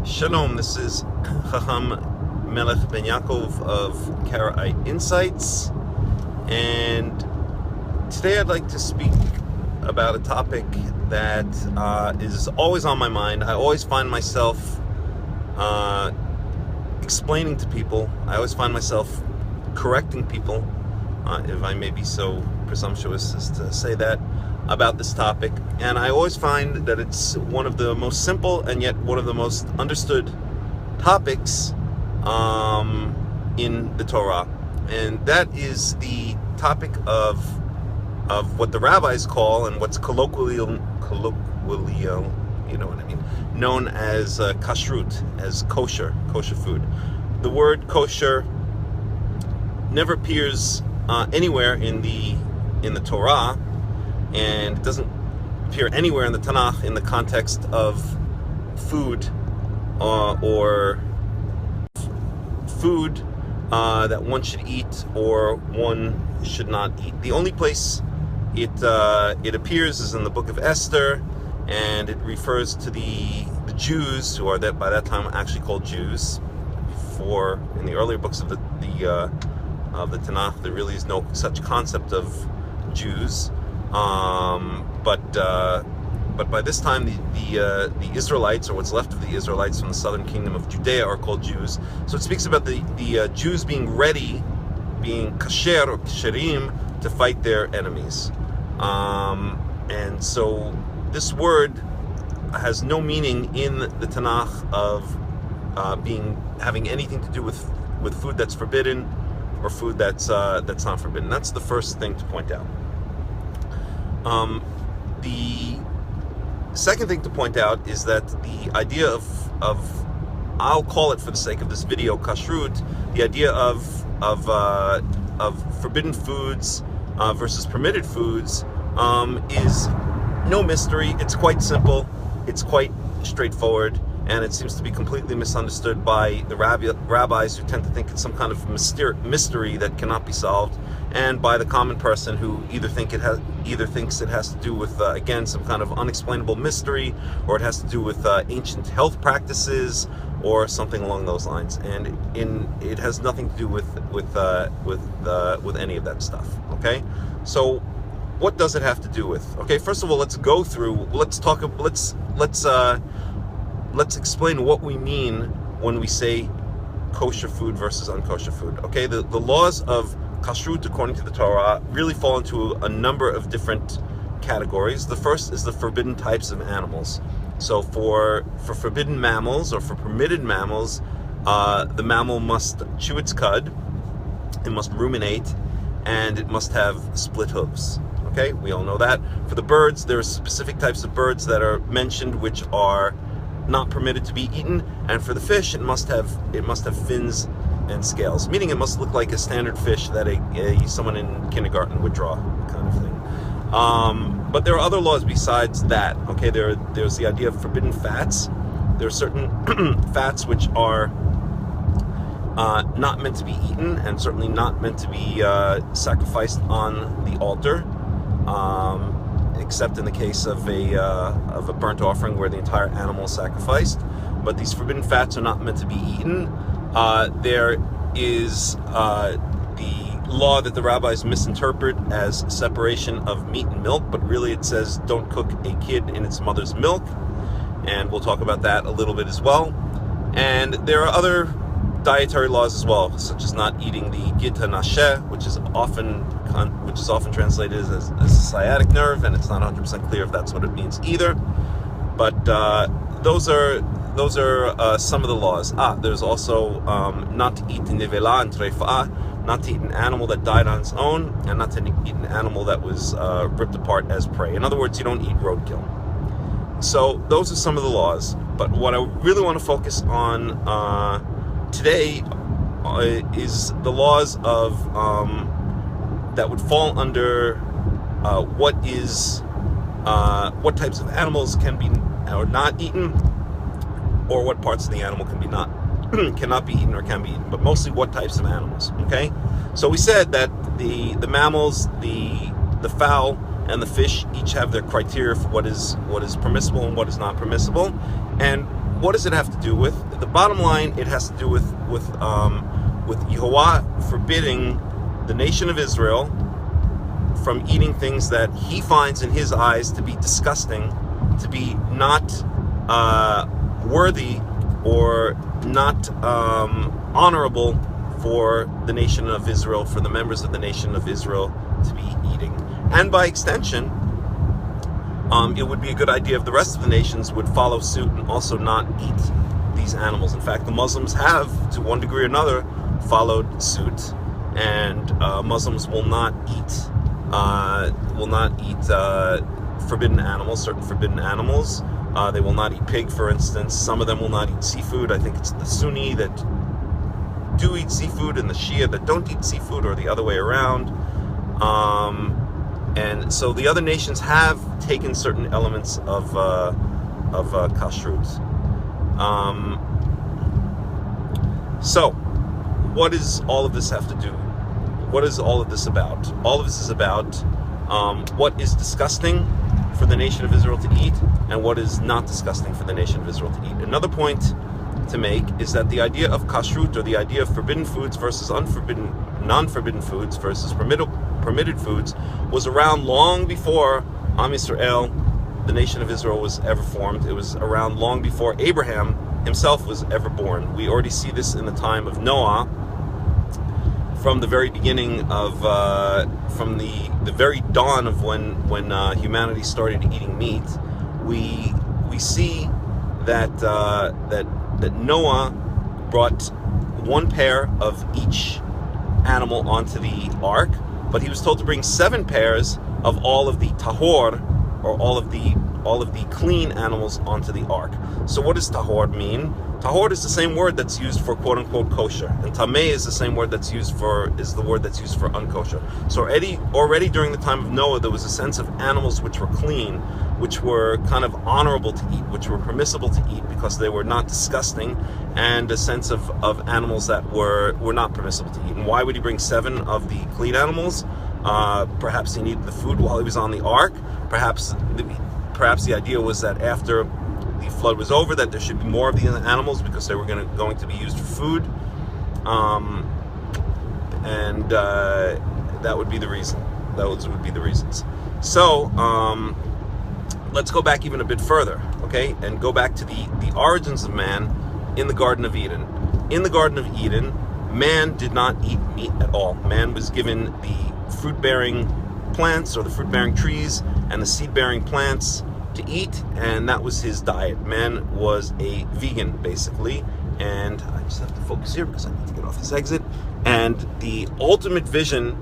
Shalom, this is Chacham Melech Ben Yaakov of Karaite Insights, and today I'd like to speak about a topic that is always on my mind. I always find myself explaining to people. I always find myself correcting people, if I may be so presumptuous as to say that, about this topic. And I always find that it's one of the most simple and yet one of the most understood topics in the Torah, and that is the topic of what the rabbis call, and what's colloquially, you know what I mean, known as kashrut, as kosher food. The word kosher never appears anywhere in the Torah, and it doesn't appear anywhere in the Tanakh in the context of food or food that one should eat or one should not eat. The only place it appears is in the book of Esther, and it refers to the Jews, who are by that time actually called Jews. For in the earlier books of the Tanakh, there really is no such concept of Jews. But by this time, the Israelites, or what's left of the Israelites from the southern kingdom of Judea, are called Jews. So it speaks about the Jews being ready, being kasher or ksherim, to fight their enemies. And so this word has no meaning in the Tanakh of having anything to do with food that's forbidden or food that's not forbidden. That's the first thing to point out. The second thing to point out is that the idea of I'll call it, for the sake of this video, kashrut, the idea of forbidden foods versus permitted foods is no mystery. It's quite simple. It's quite straightforward, and it seems to be completely misunderstood by the rabbis, who tend to think it's some kind of mystery that cannot be solved, and by the common person, who either thinks it has to do with again, some kind of unexplainable mystery, or it has to do with ancient health practices or something along those lines. And it has nothing to do with any of that stuff. Okay, so what does it have to do with? Okay, first of all, let's explain what we mean when we say kosher food versus unkosher food. Okay, the laws of kashrut, according to the Torah, really fall into a number of different categories. The first is the forbidden types of animals. So for forbidden mammals, or for permitted mammals, the mammal must chew its cud, it must ruminate, and it must have split hooves. Okay, we all know that. For the birds, there are specific types of birds that are mentioned which are not permitted to be eaten, and for the fish, it must have fins and scales, meaning it must look like a standard fish that someone in kindergarten would draw, kind of thing. But there are other laws besides that. Okay, there's the idea of forbidden fats. There are certain fats which are not meant to be eaten, and certainly not meant to be sacrificed on the altar, except in the case of a burnt offering where the entire animal is sacrificed. But these forbidden fats are not meant to be eaten. There is the law that the rabbis misinterpret as separation of meat and milk, but really it says don't cook a kid in its mother's milk, and we'll talk about that a little bit as well. And there are other dietary laws as well, such as not eating the gita nasheh, which is often translated as a sciatic nerve, and it's not 100% clear if that's what it means either. But those are some of the laws. There's also not to eat nevela and treifa'ah, not to eat an animal that died on its own, and not to eat an animal that was ripped apart as prey. In other words, you don't eat roadkill. So those are some of the laws. But what I really want to focus on today is the laws of that would fall under what types of animals can be or not eaten, or what parts of the animal cannot be eaten or can be eaten, but mostly what types of animals. Okay, so we said that the mammals, the fowl, and the fish each have their criteria for what is permissible and what is not permissible, and what does it have to do with? The bottom line, it has to do with Yehovah forbidding the nation of Israel from eating things that he finds in his eyes to be disgusting, to be not worthy or not honorable for the nation of Israel, for the members of the nation of Israel to be eating. And by extension, it would be a good idea if the rest of the nations would follow suit and also not eat these animals. In fact, the Muslims have, to one degree or another, followed suit, and Muslims will not eat forbidden animals, certain forbidden animals. They will not eat pig, for instance. Some of them will not eat seafood. I think it's the Sunni that do eat seafood and the Shia that don't eat seafood, or the other way around. And so the other nations have taken certain elements of kashrut. So what does all of this have to do? What is all of this about? All of this is about what is disgusting for the nation of Israel to eat and what is not disgusting for the nation of Israel to eat. Another point to make is that the idea of kashrut, or the idea of forbidden foods versus non-forbidden foods versus permitted foods, was around long before Am Yisrael, the nation of Israel, was ever formed. It was around long before Abraham himself was ever born. We already see this in the time of Noah. From the very beginning of, from the very dawn of when humanity started eating meat, we see that Noah brought one pair of each animal onto the ark, but he was told to bring 7 pairs of all of the tahor, or all of the clean animals, onto the ark. So what does tahor mean? Tahor is the same word that's used for quote-unquote kosher, and tameh is the same word that's used for, is the word that's used for unkosher. So already during the time of Noah, there was a sense of animals which were clean, which were kind of honorable to eat, which were permissible to eat because they were not disgusting, and a sense of animals that were not permissible to eat. And why would he bring 7 of the clean animals? Perhaps he needed the food while he was on the ark. Perhaps the idea was that after the flood was over, that there should be more of these animals because they were going to be used for food, and that would be the reason. Those would be the reasons. So let's go back even a bit further, okay, and go back to the origins of man in the Garden of Eden. In the Garden of Eden, man did not eat meat at all. Man was given the fruit-bearing plants, or the fruit-bearing trees, and the seed-bearing plants to eat, and that was his diet. Man was a vegan, basically, and I just have to focus here because I need to get off this exit. And the ultimate vision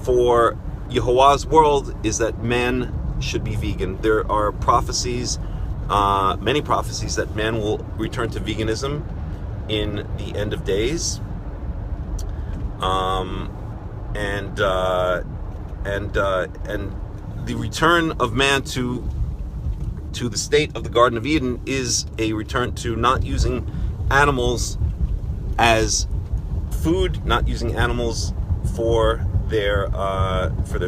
for Yehovah's world is that man should be vegan. There are prophecies, many prophecies, that man will return to veganism in the end of days, and the return of man to the state of the Garden of Eden is a return to not using animals as food, not using animals for their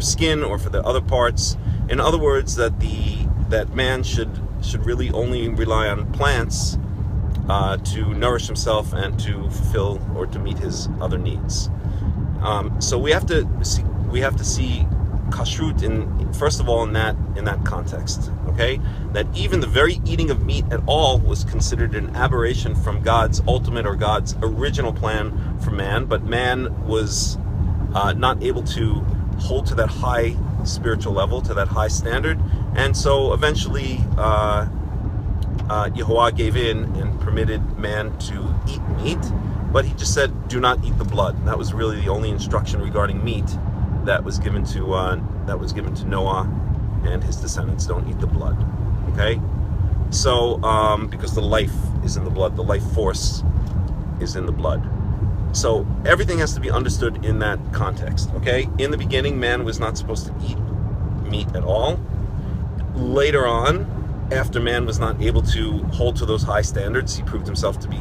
skin or for their other parts. In other words, that man should really only rely on plants to nourish himself and to fulfill or to meet his other needs. So we have to see kashrut first of all in that context, okay? That even the very eating of meat at all was considered an aberration from God's ultimate, or God's original plan for man, but man was not able to hold to that high spiritual level, to that high standard, and so eventually Yehovah gave in and permitted man to eat meat, but he just said, do not eat the blood. And that was really the only instruction regarding meat that was given to Noah and his descendants. Don't eat the blood, okay? So because the life is in the blood, the life force is in the blood. So everything has to be understood in that context, okay? In the beginning, man was not supposed to eat meat at all. Later on, after man was not able to hold to those high standards, he proved himself to be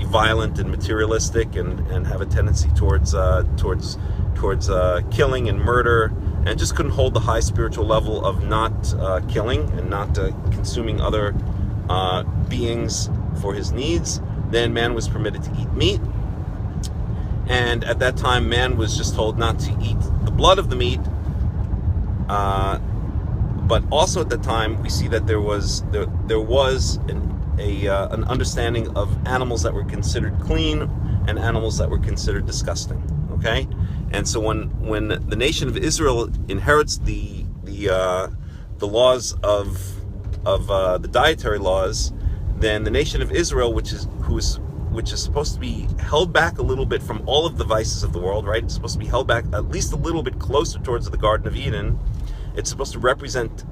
violent and materialistic, and have a tendency towards killing and murder, and just couldn't hold the high spiritual level of not killing and not consuming other beings for his needs, then man was permitted to eat meat. And at that time, man was just told not to eat the blood of the meat. But also at that time, we see that there was an understanding of animals that were considered clean and animals that were considered disgusting. Okay, and so when the nation of Israel inherits the laws of the dietary laws, then the nation of Israel, which is supposed to be held back a little bit from all of the vices of the world, right? It's supposed to be held back at least a little bit closer towards the Garden of Eden. It's supposed to represent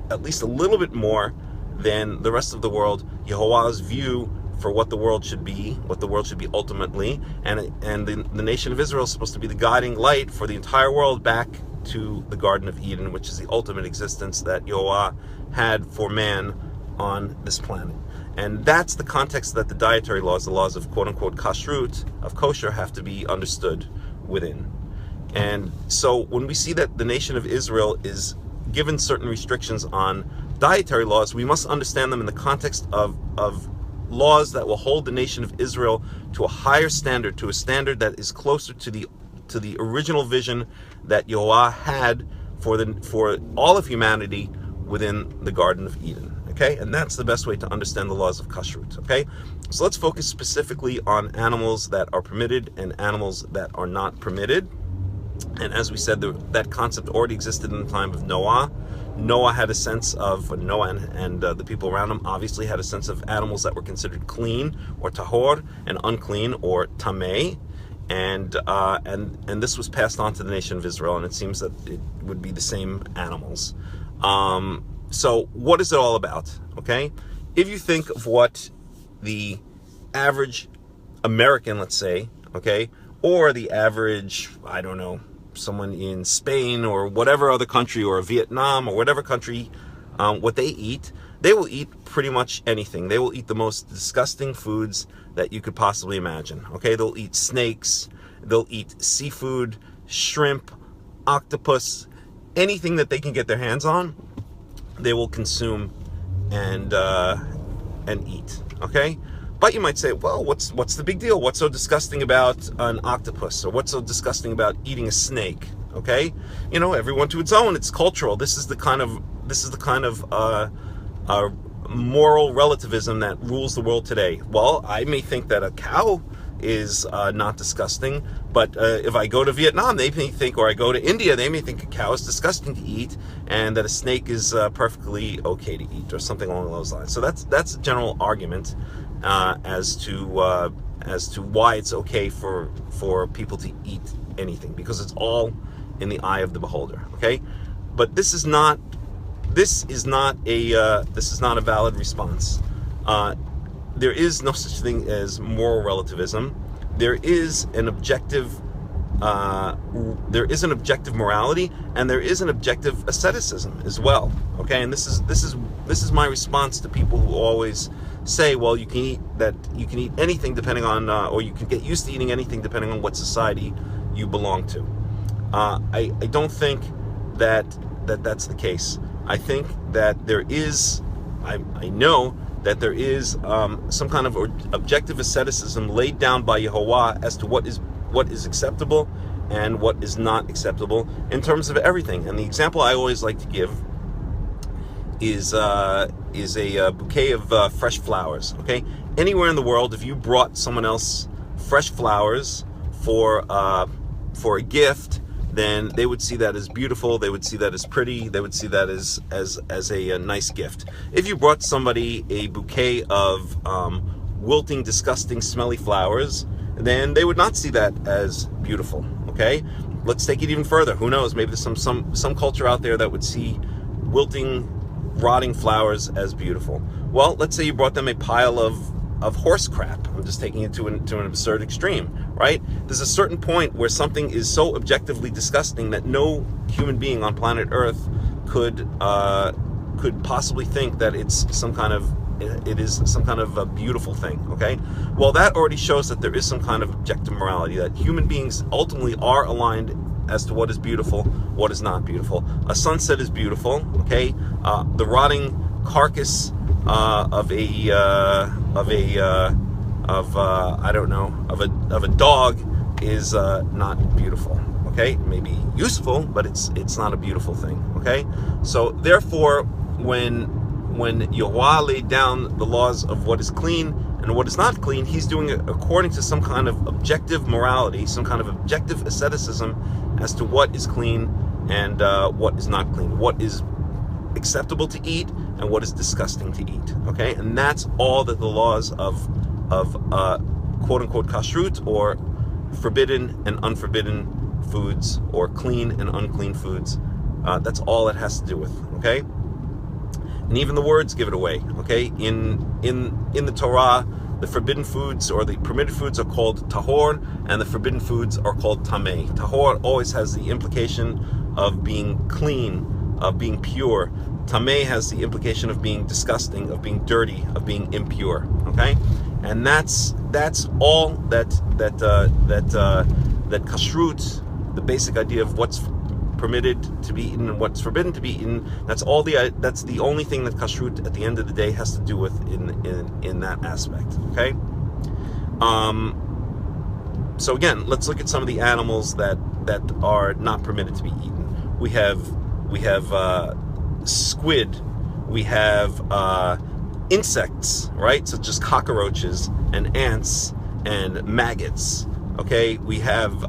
at least a little bit more than the rest of the world, Yehovah's view for what the world should be, what the world should be ultimately, and the nation of Israel is supposed to be the guiding light for the entire world back to the Garden of Eden, which is the ultimate existence that Yehovah had for man on this planet. And that's the context that the dietary laws, the laws of quote-unquote kashrut, of kosher, have to be understood within. And so when we see that the nation of Israel is given certain restrictions on dietary laws, we must understand them in the context of laws that will hold the nation of Israel to a higher standard, to a standard that is closer to the original vision that Yehovah had for all of humanity within the Garden of Eden. Okay, and that's the best way to understand the laws of kashrut. Okay, so let's focus specifically on animals that are permitted and animals that are not permitted. And as we said, that concept already existed in the time of Noah. Noah had a sense of, Noah and the people around him obviously had a sense of animals that were considered clean or tahor, and unclean or tameh. And this was passed on to the nation of Israel, and it seems that it would be the same animals. So what is it all about? Okay, if you think of what the average American, let's say, okay, or the average, I don't know, someone in Spain or whatever other country, or Vietnam or whatever country, what they will eat pretty much anything. They will eat the most disgusting foods that you could possibly imagine. Okay, they'll eat snakes, they'll eat seafood, shrimp, octopus, anything that they can get their hands on, they will consume and eat. Okay, but you might say, well, what's the big deal? What's so disgusting about an octopus, or what's so disgusting about eating a snake? Okay, you know, everyone to its own. It's cultural. This is the kind of moral relativism that rules the world today. Well, I may think that a cow is not disgusting, but if I go to Vietnam, they may think, or I go to India, they may think a cow is disgusting to eat, and that a snake is perfectly okay to eat, or something along those lines. So that's a general argument as to why it's okay for people to eat anything, because it's all in the eye of the beholder. Okay, but this is not a valid response. There is no such thing as moral relativism. There is an objective morality, and there is an objective asceticism as well. Okay, and this is my response to people who always say, well, you can eat anything depending on, or you can get used to eating anything depending on what society you belong to. I don't think that's the case. I think that there is, I know that there is some kind of objective asceticism laid down by Yehovah as to what is acceptable and what is not acceptable in terms of everything. And the example I always like to give is a bouquet of fresh flowers. Okay, anywhere in the world, if you brought someone else fresh flowers for a gift, then they would see that as beautiful, they would see that as pretty, they would see that as a nice gift. If you brought somebody a bouquet of wilting, disgusting, smelly flowers, then they would not see that as beautiful. Okay, let's take it even further. Who knows? Maybe there's some culture out there that would see wilting, rotting flowers as beautiful. Well, let's say you brought them a pile of horse crap. I'm just taking it to an absurd extreme, right? There's a certain point where something is so objectively disgusting that no human being on planet Earth could possibly think that it is some kind of a beautiful thing. Okay, well, that already shows that there is some kind of objective morality, that human beings ultimately are aligned as to what is beautiful, what is not beautiful. A sunset is beautiful. Okay, the rotting carcass of a dog is not beautiful. Okay, it may be useful, but it's not a beautiful thing. Okay, so therefore, when Yahuwah laid down the laws of what is clean and what is not clean, he's doing it according to some kind of objective morality, some kind of objective asceticism as to what is clean and what is not clean, what is acceptable to eat and what is disgusting to eat. Okay, and that's all that the laws of quote unquote kashrut, or forbidden and unforbidden foods, or clean and unclean foods, that's all it has to do with. Okay, and even the words give it away. Okay, in the Torah, the forbidden foods or the permitted foods are called tahor, and the forbidden foods are called tameh. Tahor always has the implication of being clean, of being pure. Tameh has the implication of being disgusting, of being dirty, of being impure. Okay, and that's all that kashrut, the basic idea of what's permitted to be eaten and what's forbidden to be eaten, that's the only thing that kashrut at the end of the day has to do with in that aspect. Okay, so again, let's look at some of the animals that are not permitted to be eaten. We have squid, we have insects, right, such as cockroaches and ants and maggots. Okay, we have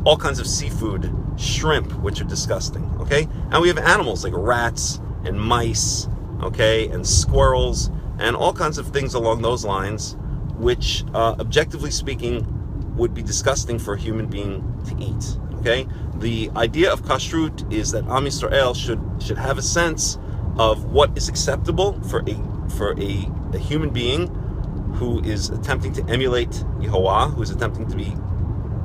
all kinds of seafood, shrimp, which are disgusting. Okay, and we have animals like rats and mice, okay, and squirrels, and all kinds of things along those lines, which objectively speaking would be disgusting for a human being to eat. Okay, the idea of kashrut is that Am Yisrael should have a sense of what is acceptable for a human being who is attempting to emulate Yehovah, who is attempting to be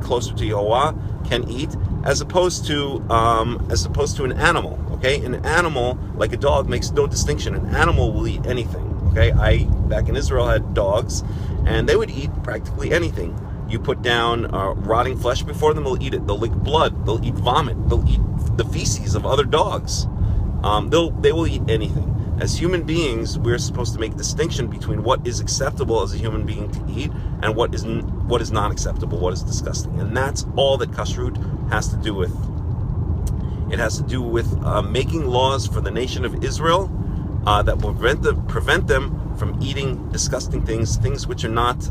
closer to Yehovah, can eat, as opposed to an animal. Okay, an animal like a dog makes no distinction. An animal will eat anything. Okay, I back in Israel had dogs, and they would eat practically anything. You put down rotting flesh before them, they'll eat it. They'll lick blood. They'll eat vomit. They'll eat the feces of other dogs. They will eat anything. As human beings, we're supposed to make distinction between what is acceptable as a human being to eat and what is not acceptable, what is disgusting. And that's all that kashrut has to do with. It has to do with making laws for the nation of Israel that will prevent them from eating disgusting things which are not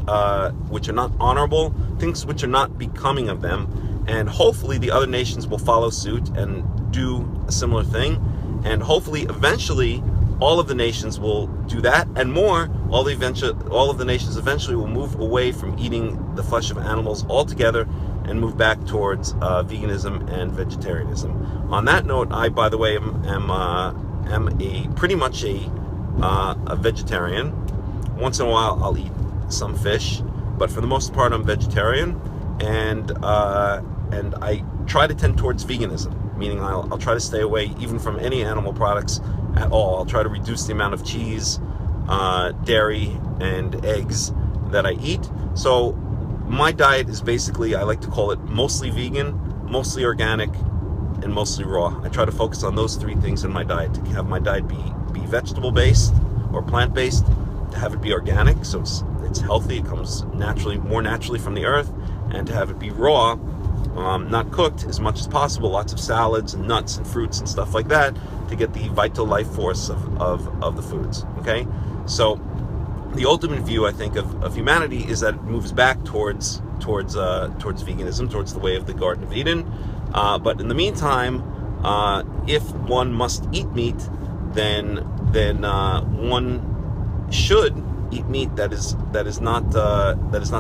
honorable, things which are not becoming of them. And hopefully the other nations will follow suit and do a similar thing. And hopefully eventually all of the nations will do that and more. All of the nations eventually will move away from eating the flesh of animals altogether and move back towards veganism and vegetarianism. On that note, I, by the way, am pretty much a vegetarian. Once in a while I'll eat some fish, but for the most part I'm vegetarian, and I try to tend towards veganism, meaning I'll try to stay away even from any animal products at all. I'll try to reduce the amount of cheese, dairy, and eggs that I eat. So my diet is basically, I like to call it mostly vegan, mostly organic, and mostly raw. I try to focus on those three things in my diet, to have my diet be vegetable based or plant based, to have it be organic, so it's healthy, it comes more naturally from the earth, and to have it be raw, not cooked as much as possible, lots of salads and nuts and fruits and stuff like that, to get the vital life force of the foods. Okay, so the ultimate view, I think, of humanity is that it moves back towards veganism, towards the way of the Garden of Eden. But in the meantime, if one must eat meat, then one should eat meat that is not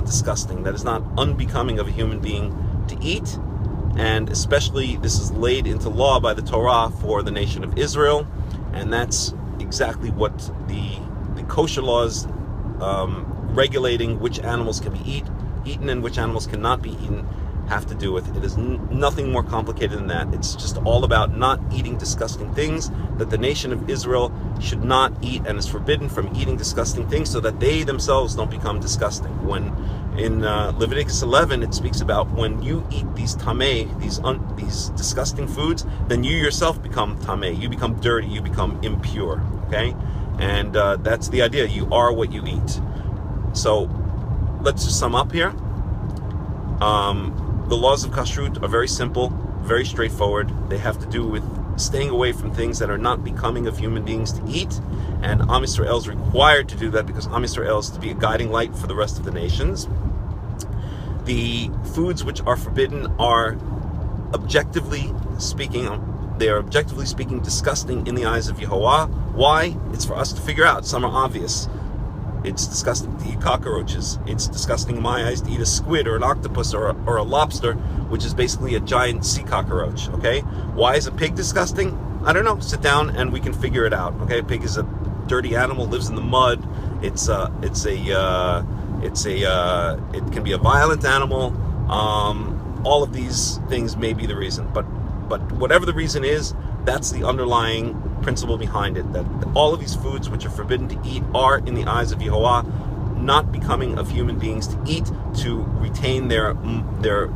disgusting, that is not unbecoming of a human being to eat. And especially this is laid into law by the Torah for the nation of Israel, and that's exactly what the kosher laws regulating which animals can be eaten and which animals cannot be eaten have to do with. It is nothing more complicated than that. It's just all about not eating disgusting things, that the nation of Israel should not eat and is forbidden from eating disgusting things, so that they themselves don't become disgusting. When in Leviticus 11 it speaks about when you eat these tameh, these disgusting foods, then you yourself become tameh, you become dirty, you become impure. okay? And that's the idea. You are what you eat. So let's just sum up here. The laws of kashrut are very simple, very straightforward. They have to do with staying away from things that are not becoming of human beings to eat. And Am Yisrael is required to do that because Am Yisrael is to be a guiding light for the rest of the nations. The foods which are forbidden are objectively speaking disgusting in the eyes of Yehovah. Why? It's for us to figure out. Some are obvious. It's disgusting to eat cockroaches. It's disgusting in my eyes to eat a squid or an octopus or a lobster, which is basically a giant sea cockroach, okay? Why is a pig disgusting? I don't know. Sit down and we can figure it out, okay? A pig is a dirty animal, lives in the mud. It can be a violent animal. All of these things may be the reason, but whatever the reason is, that's the underlying principle behind it, that all of these foods which are forbidden to eat are, in the eyes of Yehovah, not becoming of human beings to eat, to retain their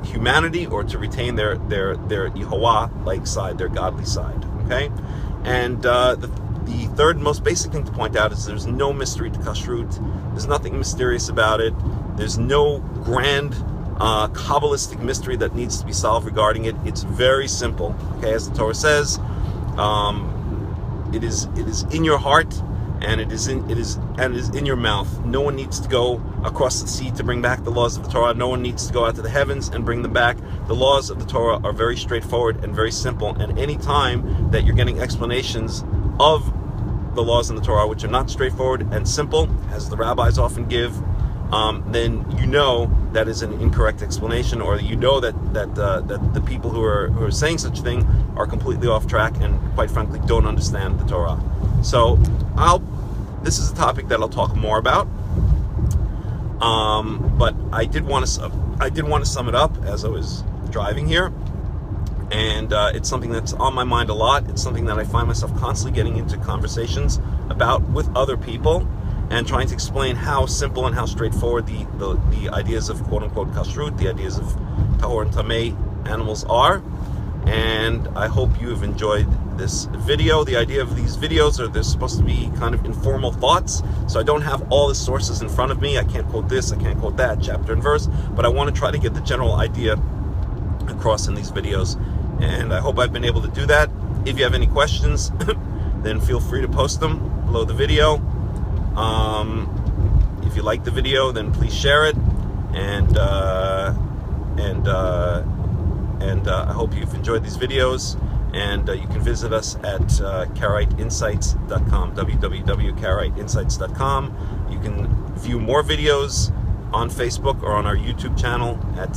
humanity, or to retain their Yehovah-like side, their godly side, okay? And the third most basic thing to point out is there's no mystery to kashrut. There's nothing mysterious about it. There's no grand Kabbalistic mystery that needs to be solved regarding it. It's very simple, okay? As the Torah says, it is in your heart, and it is in your mouth. No one needs to go across the sea to bring back the laws of the Torah. No one needs to go out to the heavens and bring them back. The laws of the Torah are very straightforward and very simple, and any time that you're getting explanations of the laws in the Torah which are not straightforward and simple, as the rabbis often give, then you know that is an incorrect explanation, or you know that the people who are saying such a thing are completely off track and, quite frankly, don't understand the Torah. So this is a topic that I'll talk more about, but I did want to sum it up as I was driving here, and it's something that's on my mind a lot. It's something that I find myself constantly getting into conversations about with other people, and trying to explain how simple and how straightforward the ideas of quote-unquote kashrut, the ideas of tahor and tamei animals are. And I hope you have enjoyed this video. The idea of these videos are they're supposed to be kind of informal thoughts, so I don't have all the sources in front of me. I can't quote this, I can't quote that, chapter and verse, but I want to try to get the general idea across in these videos, and I hope I've been able to do that. If you have any questions, then feel free to post them below the video. If you like the video, then please share it, and I hope you've enjoyed these videos. And you can visit us at KaraiteInsights.com, www.KaraiteInsights.com. You can view more videos on Facebook or on our YouTube channel at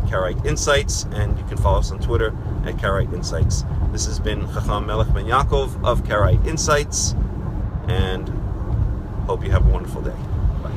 Karaite Insights, and you can follow us on Twitter at Karaite Insights. This has been Chacham Melech Ben Yaakov of Karaite Insights, and hope you have a wonderful day. Bye.